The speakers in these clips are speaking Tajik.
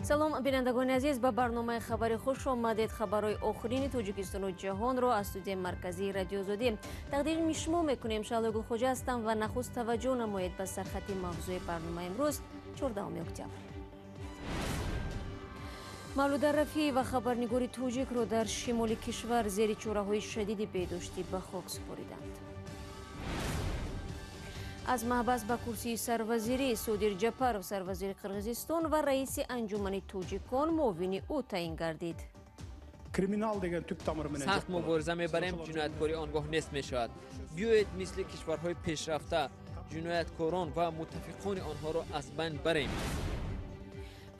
салом бинандагони азиз, ба барномаи хабари хуш омадед. Хабарҳои охирини Тоҷикистону ҷаҳонро аз студияи марказии радиои Озодӣ тақдими шумо мекунем. Шаҳлои Гулхоҷа ҳастам ва нахуст таваҷҷӯҳ намоед ба сархати мавзӯи барномаи имрӯз 14 октябр. мавлуда рафиева хабарнигори тоҷикро дар шимоли кишвар зери чораҳои шадиди бедоштӣ ба хок супориданд. аз маҳбас ба курсии сарвазирӣ Содир Ҷапаров сарвазири Қирғизистон ва раиси анҷумани тоҷикон муовини ӯ таъин гардид. сахт мубориза мебарем, ҷинояткорӣ он гоҳ нест мешавад. биёед мисли кишварҳои пешрафта ҷинояткорон ва муттафиқони онҳоро аз байн барем.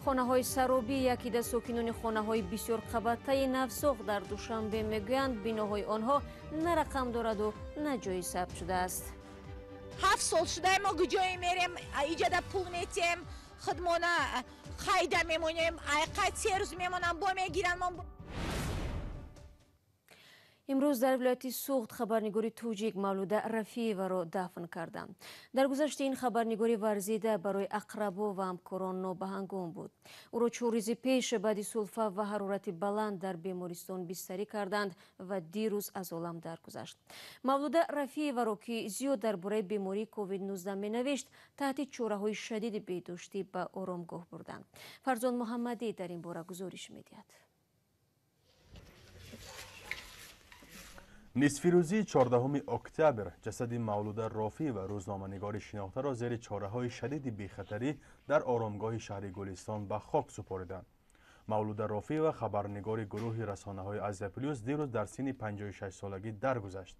хонаҳои саробӣ якида сокинони хонаҳои бисёр қабаттаи навсох дар Душанбе мегӯянд биноҳои онҳо на рақам дораду на ҷои сабт шудааст. 7 сол шудаем, мо куҷое мерем, иҷода пул метем, хидмона хайда мемонем, айқай 3 рӯз мемонам, бо мегиранд. имрӯз дар вилояти суғд хабарнигори тоҷик мавлуда рафиеваро дафн карданд. дар гузашти ин хабарнигори варзида барои ақрабо ва ҳамкорон нобаҳангом буд. ӯро 4 рӯзи пеш баъди сулфа ва ҳарорати баланд дар бемористон бистарӣ карданд ва дирӯз аз олам даргузашт. мавлуда рафиеваро ки зиёд дар бораи бемории COVID-19 менавишт, таҳти чораҳои шадиди бедоштӣ ба оромгоҳ бурданд. фарзон муҳаммадӣ дар ин бора гузориш медиҳад. нисфирӯзии 14 октябр ҷасади мавлуда рафиева рӯзноманигори шинохтаро зери чораҳои шадиди бехатарӣ дар оромгоҳи шаҳри Гулистон ба хок супориданд. мавлуда рафиева хабарнигори гурӯҳи расонаҳои Азия плюс дирӯз дар синни 56-солагӣ даргузашт.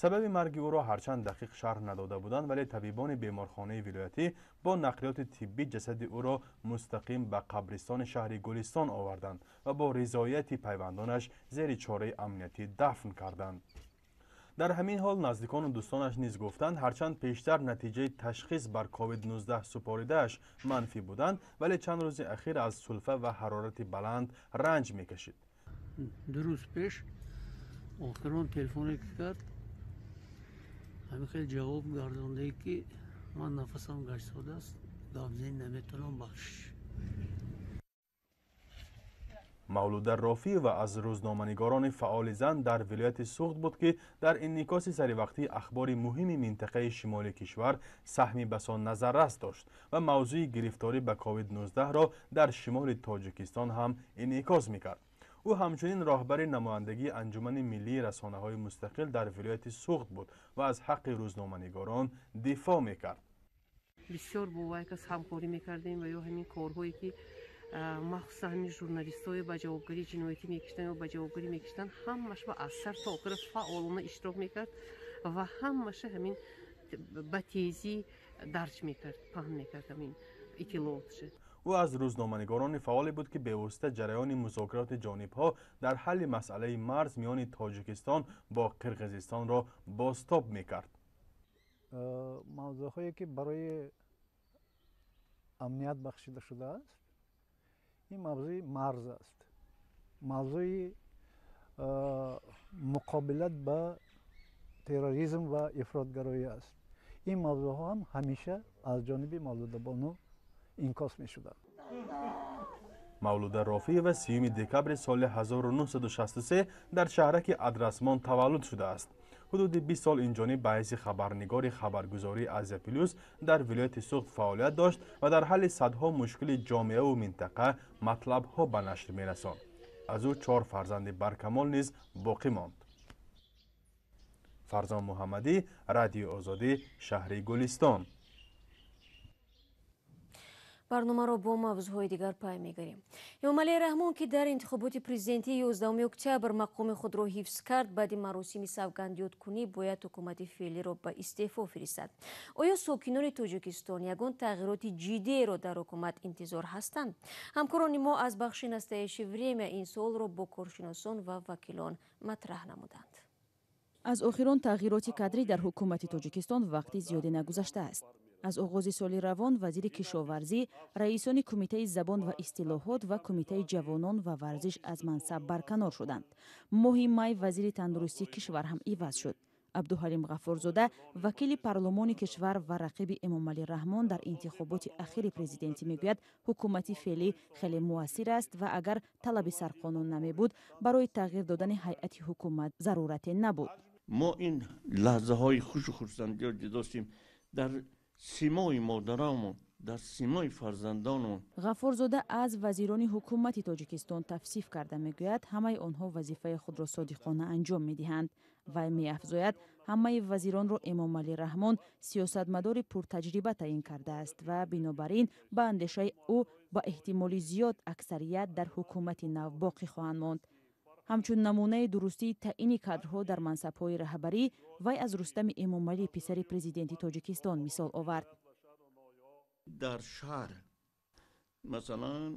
сабаби марги ӯро ҳарчанд дақиқ шарҳ надода буданд, вале табибони беморхонаи вилоятӣ бо нақлиёти тиббӣ ҷасади ӯро мустақим ба қабристони шаҳри Гулистон оварданд ва бо ризояти пайвандонаш зери чораи амниятӣ дафн карданд. дар ҳамин ҳол наздикону дӯстонаш низ гуфтанд, ҳарчанд пештар натиҷаи ташхис бар COVID-19 супоридааш манфӣ буданд, вале чанд рӯзи ахир аз сулфа ва ҳарорати баланд ранҷ мекашид. 2 рӯз пеш охирон телефоне кард, ҳамин хел ҷавоб гардонда ки ман нафасам гашсодааст, гапзани наметавонам бахшиш. мавлуда рафиева аз рӯзноманигорони фаъоли зан дар вилояти суғд буд ки дар инъикоси саривақтии ахбори муҳими минтақаи шимолии кишвар саҳми басон назаррас дошт ва мавзӯи гирифторӣ ба COVID-19-ро дар шимоли Тоҷикистон ҳам инъикос мекард. ӯ ҳамчунин роҳбари намояндагии анҷумани миллии расонаҳои мустақил дар вилояти суғд буд ва аз ҳаққи рӯзноманигорон дифоъ мекард. бисёр бо вай кас ҳамкорӣ мекардем ва ё ҳамин корҳое ки махсусан ҳамин журналистҳое ба ҷавобгарии ҷиноятӣ мекиштанд ё ба ҷавобгарӣ мекиштанд, ҳамаш ба аз сар то охир фаъолона иштирок мекард ва ҳамаша ҳамин ба тезӣ дарҷ мекард, паҳн мекард ҳамин иттилоотша. ӯ аз рӯзноманигорони фаъоле буд ки бевосита ҷараёни музокироти ҷонибҳо дар ҳалли масъалаи марз миёни Тоҷикистон бо Қирғизистонро бозтоб мекард. мавзӯъҳое ки барои амният бахшида шудааст, این موضوع مرز است، موضوع مقابلت با تروریسم و افراطگرایی است. این موضوع هم همیشه از جانب مولوده بانو انعکاس می شده. мавлуда рафиева 3 декабри соли 1963 дар шаҳраки Адрасмон таваллуд шудааст. ҳудуди 20 сол инҷониб ба ҳайси хабарнигори хабаргузории Азия плюс дар вилояти суғд фаъолият дошт ва дар ҳалли садҳо мушкили ҷомеаву минтақа матлабҳо ба нашр мерасонд. аз ӯ 4 фарзанди баркамол низ боқӣ монд. фарзон муҳаммадӣ, радиои Озодӣ, шаҳри Гулистон. барномаро бо мавзӯъҳои дигар пай мегирем. эмомалии раҳмон ки дар интихоботи президентии 11 октябр мақоми худро ҳифз кард, баъди маросими савгандёткунӣ бояд ҳукумати феълиро ба истеъфо фиристад. оё сокинони Тоҷикистон ягон тағйироти ҷиддиеро дар ҳукумат интизор ҳастанд? ҳамкорони мо аз бахши настоящее время ин суолро бо коршиносон ва вакилон матраҳ намуданд. аз охирон тағйироти кадрӣ дар ҳукумати Тоҷикистон вақти зиёде нагузаштааст. аз оғози соли равон вазири кишоварзӣ, раисони кумитаи забон ва истилоҳот ва кумитаи ҷавонон ва варзиш аз мансаб барканор шуданд. моҳи май вазири тандурустии кишвар ҳам иваз шуд. абдуҳалим ғаффорзода вакили парлумони кишвар ва рақиби эмомалӣ раҳмон дар интихоботи ахири президентӣ мегӯяд ҳукумати феълӣ хеле муассир аст ва агар талаби сарқонун намебуд барои тағйир додани ҳайати ҳукумат зарурате набуд. мо ин лаҳзаҳои хушу хурсандиро дидостем дар симои модарамон, дар симои фарзандонон. ғаффорзода аз вазирони ҳукумати Тоҷикистон тавсиф карда мегӯяд ҳамаи онҳо вазифаи худро содиқона анҷом медиҳанд. вай меафзояд ҳамаи вазиронро эмомалӣ раҳмон сиёсатмадори пуртаҷриба таъин кардааст ва бинобар ин ба андешаи ӯ ба эҳтимоли зиёд аксарият дар ҳукумати нав боқӣ хоҳанд монд. ҳамчун намунаи дурустии таъини кадрҳо дар мансабҳои раҳбарӣ вай аз рустами эмомалӣ писари президенти Тоҷикистон мисол овард. дар шаҳр масалан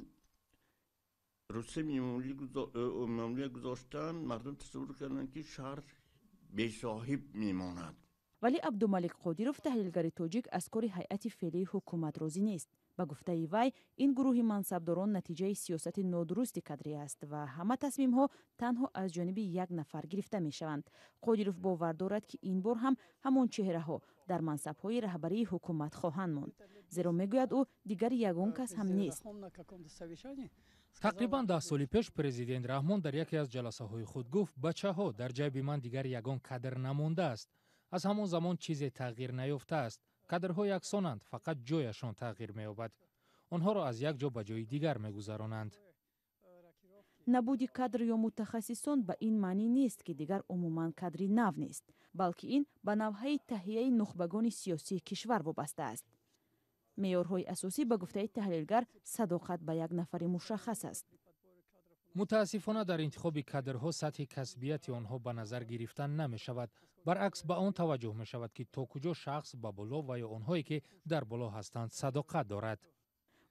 рустами эмомалӣ гузоштан мардум тасаввур карданд ки шаҳр бесоҳиб мемонад. вале абдумалик қодиров таҳлилгари тоҷик аз кори ҳайати феълии ҳукумат розӣ нест. ба гуфтаи вай ин гурӯҳи мансабдорон натиҷаи сиёсати нодурусти кадрӣ аст ва ҳама тасмимҳо танҳо аз ҷониби як нафар гирифта мешаванд. қодиров бовар дорад ки ин бор ҳам ҳамон чеҳраҳо дар мансабҳои раҳбарии ҳукумат хоҳанд монд. зеро мегӯяд ӯ дигар ягон кас ҳам нест. тақрибан 10 соли пеш президент раҳмон дар яке аз ҷаласаҳои худ гуфт бачаҳо дар ҷайби ман дигар ягон кадр намондааст. аз ҳамон замон чизе тағйир наёфтааст. кадрҳо яксонанд, фақат ҷояшон тағйир меёбад. онҳоро аз як ҷо ба ҷои дигар мегузаронанд. набуди кадр ё мутахассисон ба ин маънӣ нест ки дигар умуман кадри нав нест, балки ин ба навъҳаи таҳияи нухбагони сиёсии кишвар вобаста аст. меъёрҳои асосӣ ба гуфтаи таҳлилгар садоқат ба як нафари мушаххас аст. мутаассифона дар интихоби кадрҳо сатҳи касбияти онҳо ба назар гирифта намешавад. баръакс ба он таваҷҷӯҳ мешавад ки то куҷо шахс ба боло ва ё онҳое ки дар боло ҳастанд садоқат дорад.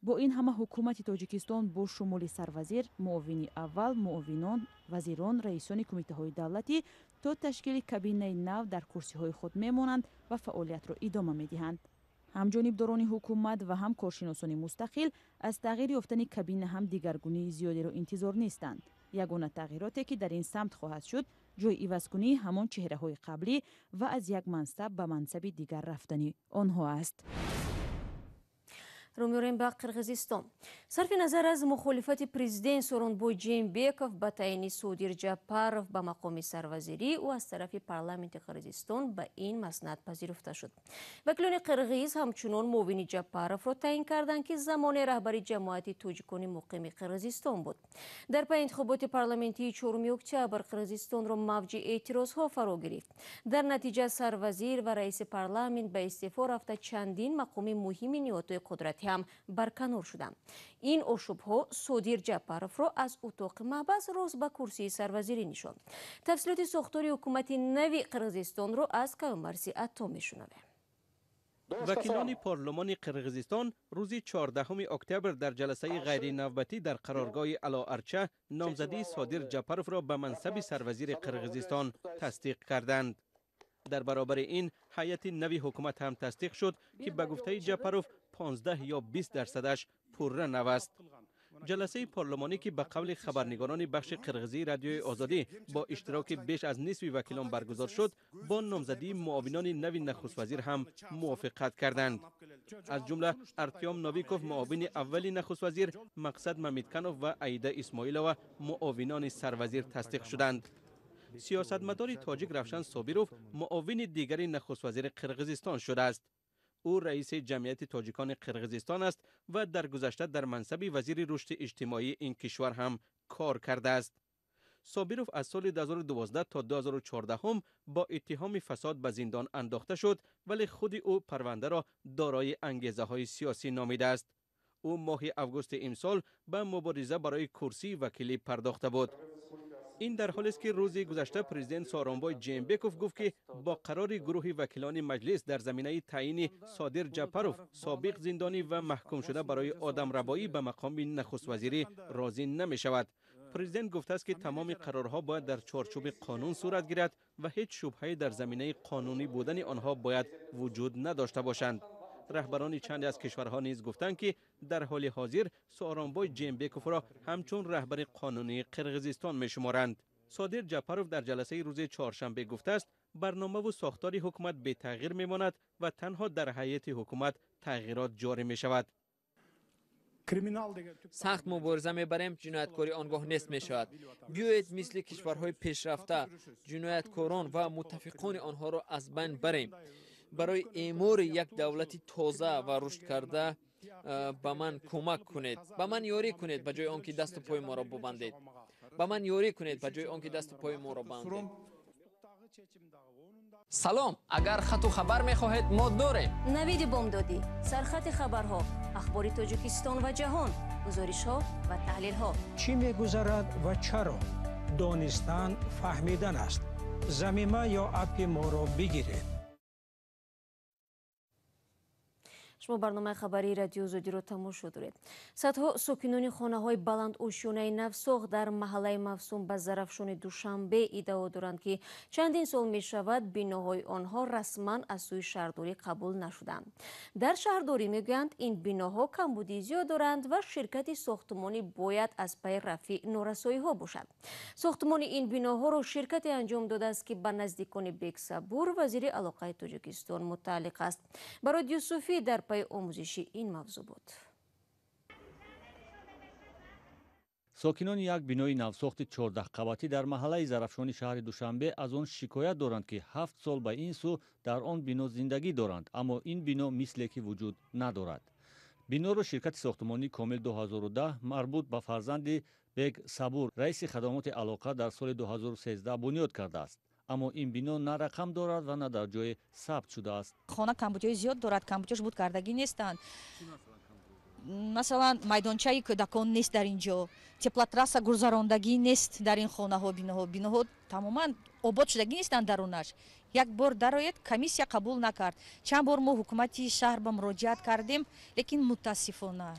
бо ин ҳама ҳукумати Тоҷикистон бо шумули сарвазир, муовини аввал, муовинон, вазирон, раисони кумитаҳои давлатӣ то ташкили кабинаи нав дар курсиҳои худ мемонанд ва фаъолиятро идома медиҳанд. ҳамҷонибдорони ҳукумат ва ҳам коршиносони мустақил аз тағйир ёфтани кабина ҳам дигаргунии зиёдеро интизор нестанд. ягона тағйироте ки дар ин самт хоҳад шуд ҷойи ивазкунии ҳамон чеҳраҳои қаблӣ ва аз як мансаб ба мансаби дигар рафтани онҳо аст. румёрем ба қирғизистон. сарфи назар аз мухолифати президент Сооронбой Ҷэймбеков ба таъини Содир Ҷапаров ба мақоми сарвазирӣ ӯ аз тарафи парламенти Қирғизистон ба ин маснад пазируфта шуд. вакилони қирғиз ҳамчунон муовини Ҷапаровро таъин карданд ки замоне раҳбари ҷамоати тоҷикони муқими Қирғизистон буд. дар пай интихоботи парламентии 4 октябр Қирғизистонро мавҷи эътирозҳо фаро гирифт. дар натиҷа сарвазир ва раиси парламент ба истеъфо рафта чандин мақоми муҳими ниҳодҳои қудрати ҳам барканор шуданд. ин ошӯбҳо Содир Ҷапаровро аз утоқи маҳбас рост ба курсии сарвазирӣ нишонд. тафсилоти сохтори ҳукумати нави Қирғизистонро аз Кавмарси Атто мешунавем. вакилони парлумони Қирғизистон рӯзи 14 октябр дар ҷаласаи ғайринавбатӣ дар қароргоҳи Алоарча номзадии Содир Ҷапаровро ба мансаби сарвазири Қирғизистон тасдиқ карданд. дар баробари ин ҳайати нави ҳукумат ҳам тасдиқ шуд ки ба гуфтаи Ҷапаров 15 ё 20% пурра нав аст. ҷаласаи парлумонӣ ки ба қавли хабарнигорони бахши қирғизии радиои Озодӣ бо иштироки беш аз нисфи вакилон баргузор шуд, бо номзадии муовинони нави нахуствазир ҳам мувофиқат карданд. аз ҷумла Артём Новиков муовини аввали нахуствазир, Мақсад Мамидканов ва Аида Исмоилова муовинони сарвазир тасдиқ шуданд. сиёсатмадори тоҷик Равшан Собиров муовини дигари нахуствазири Қирғизистон шудааст. ӯ раиси ҷамъияти тоҷикони Қирғизистон аст ва дар гузашта дар мансаби вазири рушди иҷтимоии ин кишвар ҳам кор кардааст. Собиров аз соли 2012 то 2014 бо иттиҳоми фасод ба зиндон андохта шуд, вале худи ӯ парвандаро дорои ангезаҳои сиёсӣ номидааст. ӯ моҳи августи имсол ба мубориза барои курсии вакилӣ пардохта буд. ин дар ҳолест ки рӯзи гузашта президент Сооронбой Ҷэймбеков гуфт ки бо қарори гурӯҳи вакилони маҷлис дар заминаи таъини Содир Ҷапаров собиқ зиндонӣ ва маҳкумшуда барои одамрабоӣ ба мақоми нахуствазирӣ розӣ намешавад. президент гуфтааст ки тамоми қарорҳо бояд дар чорчӯби қонун сурат гирад ва ҳеҷ шубҳае дар заминаи қонунӣ будани онҳо бояд вуҷуд надошта бошанд. раҳбарони чанде аз кишварҳо низ гуфтанд ки дар ҳоли ҳозир Сооронбой Ҷэймбековро ҳамчун раҳбари қонунии Қирғизистон мешуморанд. Содир Ҷапаров дар ҷаласаи рӯзи чоршанбе гуфтааст برنامه و ساختار حکومت به تغییر میماند و تنها در هیئت حکومت تغییرات جاری می شود. سخت مبارزه میبریم، جنایتکاری آنگاه نیست میشود. بیایید مثل کشورهای پیشرفته جنایتکاران و متفقان آنها را از بین بریم. برای اعمار یک دولت تازه و رشد کرده به من کمک کنید. به من یاری کنید به جای آنکه دست و پای ما را ببندید. به من یاری کنید به جای آنکه دست و پای ما را ببندید. سلام، اگر خط و خبر میخواهید ما داریم. نوید بامدادی، سرخط خبرها، اخبار تاجیکستان و جهان، گزارش‌ها و تحلیل‌ها. چی می‌گذرد و چرا؟ دانستن فهمیدن است. ضمیمه یا اپ ما را بگیرید. شما برنامه خبری رادیو озодӣ رو тамошо доред. صدها ساکنان خانه‌های بلند اوشیانه نفساخ در محله موسوم به ظرفشان دوشنبه ادعا دارند که چندین سال می‌شود بناهای آنها رسما از سوی شهرداری قبول نشدند. در شهرداری میگویند این بناها کمبودی زیاد دارند و شرکت ساختمانی باید از پی رفع نارسایی‌ها باشد. ساختمان این بناها را شرکت انجام داده است که به نزدیکان بیگ صبور وزیر علاقه تاجیکستان متعلق است. برای یوسفی در پای آموزشی این موضوع بود. ساکنان یک بنای نوساخت 14 قبتی در محله ظرفشان شهر دوشنبه از آن شکایت دارند که 7 سال به این سو در آن بنا زندگی دارند، اما این بنا مثلی که وجود ندارد. بنا را شرکت ساختمانی کامل 2010 مربوط به فرزند بیگ صبور رئیس خدمات علاقه در سال 2013 بنیاد کرده است. اما این بنا نه رقم دارد و نه در جای ثبت شده است. خانه کمبودی زیاد دارد، کمبودیش بود کردگی نیستند. مثلا майдончаи кӯдакон нест дар инҷо, теплотрасса гузарондагӣ нест дар ин хонаҳо, биноҳо тамоман обод шудагӣ нестанд дарунаш. як бор дарояд комиссия қабул накард. чанд бор мо ҳукумати шаҳр ба муроҷиат кардем, лекин мутаассифона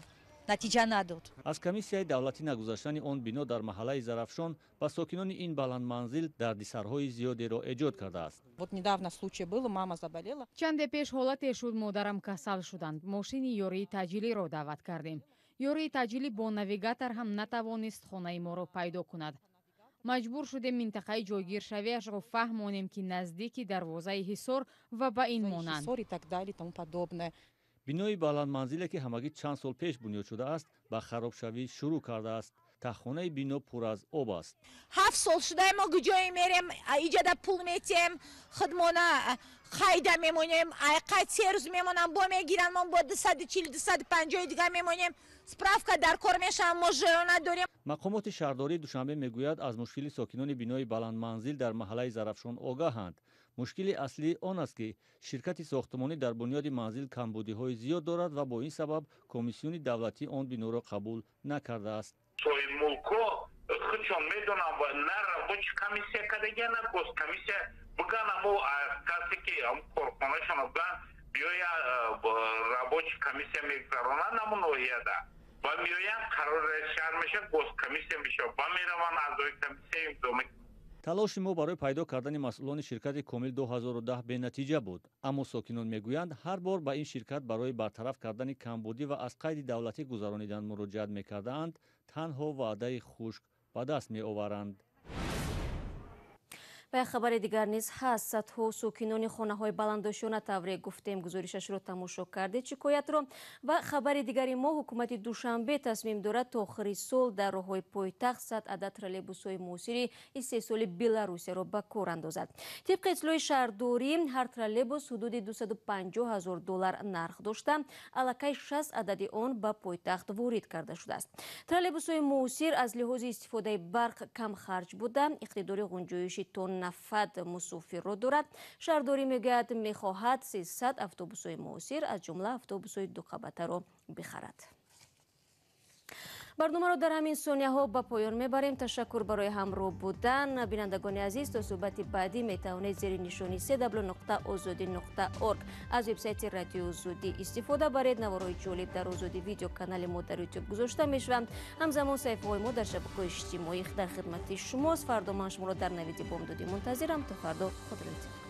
натиҷа надод. аз комиссияи давлатӣ нагузаштани он бино дар маҳаллаи зарафшон ба сокинони ин баландманзил дардисарҳои зиёдеро эҷод кардааст. чанде пеш ҳолате шуд модарам касал шуданд. мошини ёрии таъҷилиро даъват кардем. ёрии таъҷилӣ бо навигатор ҳам натавонист хонаи моро пайдо кунад. маҷбур шудем минтақаи ҷойгиршавиашро фаҳмонем ки наздики дарвозаи ҳисор ва ба ин монанд. бинои баландманзиле ки ҳамагӣ чанд сол пеш бунёд шудааст ба харобшавӣ шурӯъ кардааст. таххонаи бино пур аз об аст. 7 сол шудаем мо гуҷое мерем, иҷода пул метем, хидмона хайда мемонем, айқат 3 рӯз мемонам, бо мегиранд, мо бо 240-250 дигар мемонем, справка дар кор мешавам, мо жиро надорем. мақомоти шаҳрдории душанбе мегӯяд аз мушкили сокинони бинои баландманзил дар маҳаллаи зарафшон огаҳанд. мушкили аслӣ он аст ки ширкати сохтмонӣ дар бунёди манзил камбудиҳои зиёд дорад ва бо ин сабаб комиссиони давлатӣ он биноро қабул накардааст. соҳиби мулкҳо худшон медонанд ва на рабочи комиссия кардагия, на госкомиссия бигана мо касе ки корхонашона биган биёя рабочи комиссия мегузаронанд намун оҳияда ва меоянд қарори шаҳр меша госкомиссия меша ва мераванд аъзои комиссия имзо мекунанд. талоши мо барои пайдо кардани масъулони ширкати комил 2010 бенатиҷа буд, аммо сокинон мегӯянд ҳар бор ба ин ширкат барои бартараф кардани камбудӣ ва аз қайди давлатӣ гузаронидан муроҷиат мекардаанд, танҳо ваъдаи хушк ба даст меоваранд. ба хабари дигар низ ҳаст. садҳо сокинони хонаҳои баландошона тавре гуфтем гузоришашро тамошо кардед шикоятро. ва хабари дигари мо ҳукумати Душанбе тасмим дорад то охири сол дар роҳҳои пойтахт 100 адад троллейбусҳои муосири истеҳсоли Беларусияро ба кор андозад. тибқи итлои шаҳрдорӣ ҳар троллейбус ҳудуди $250,000 нарх дошта, аллакай 60 адади он ба пойтахт ворид карда шудааст. троллейбусҳои муосир аз лиҳози истифодаи барқ камхарҷ буда иқтидори ғунҷоиши тонна нафад мусофирро дорад. шаҳрдорӣ мегӯяд мехоҳад 300 автобусҳои муосир аз ҷумла автобусҳои дуқабатаро бихарад. барномаро дар ҳамин сонияҳо ба поён мебарем. ташаккур барои ҳамроҳ будан. бинандагони азиз, то суҳбати баъдӣ метавонед зери нишони www.ozodi.org аз вебсайти радио озодӣ истифода баред. наворои ҷолиб дар озодӣ видео канали мо дар ютуб гузошта мешаванд. ҳамзамон саҳифаҳои мо дар шабакаҳои иҷтимоӣ дар хидмати шумост. фардо ман шуморо дар навиди бомдодӣ мунтазирам. то фардо худроид.